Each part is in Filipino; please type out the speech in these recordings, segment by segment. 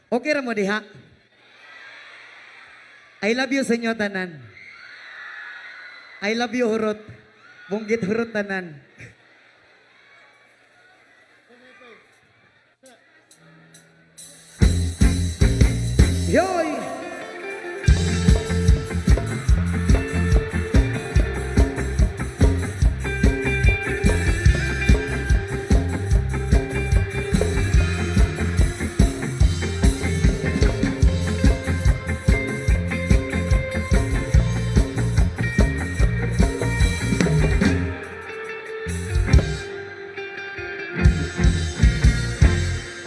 Okay ra mo diha? I love you sa inyo tanan. I love you hurot. Bunggit hurot tanan. Yoy!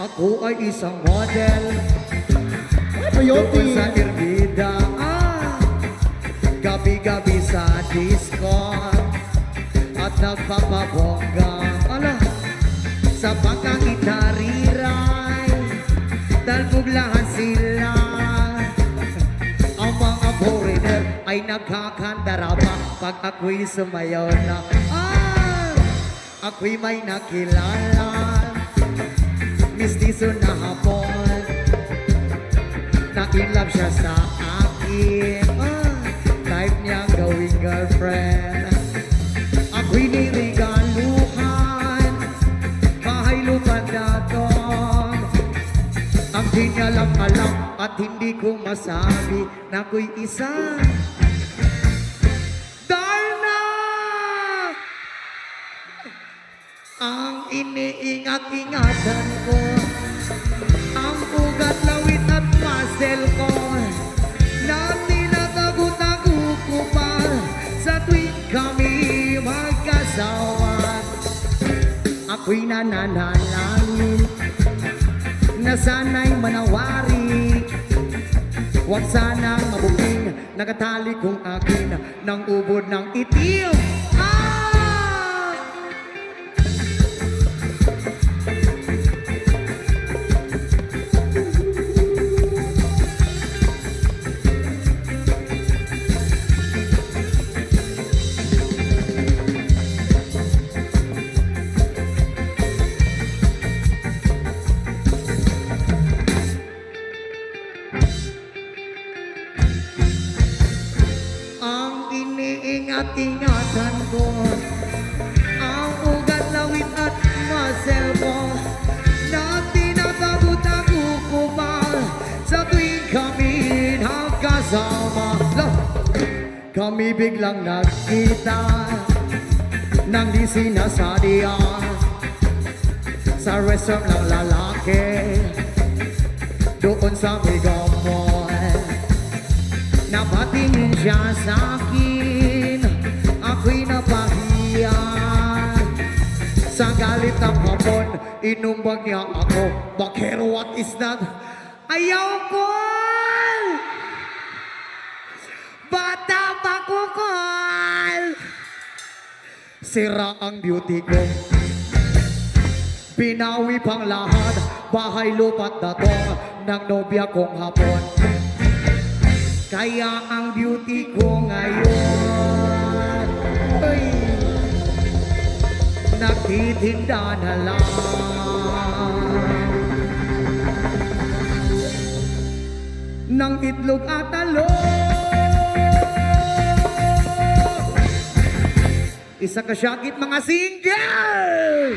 Ako ay isang model doon sa Irbida, gabi-gabi sa disco at nagpapabongga sa pagkakitariray dalbuglahan sila. Ang mga foreigner ay nagkakandara pag ako'y sumayaw na ako'y may nakilala mistiso na hapon, na-inlove siya sa akin, type niya gawing girlfriend. Ako'y nirigaluhan, bahay lupa datong. Ang di niya lang alam at hindi ko masabi na ako'y isa. Darna! Ang iniingat-ingatan ko, ang ugat, lawit at muscle ko, na tinatago-tago ko pa sa tuwing kami magkasawa. Ako'y nananalangin na sana'y manawari, huwag sanang mabuking nakatali kong akin ng ubod ng itim. Ingatan ko, ang ugat, lawit at muscle ko, na tinatago-tago ko pa sa tuwing kami nagkasama. Kami biglang nagkita nang di sinasadya sa restaurant ng lalaki doon sa Mega Mall. Napatingin siya sa akin, ako'y napahiya. Sa galit ng hapon, inumbag niya ako, Bakero, what is that? Ayaw ko! Bata pa ko, Col! Sira ang beauty ko, binawi pang lahat, bahay lupa't datong ng nobya kong hapon. Kaya ang beauty ko ngayon ay nagtitinda na lang ng itlog at talong. Isa ka syakit mga single!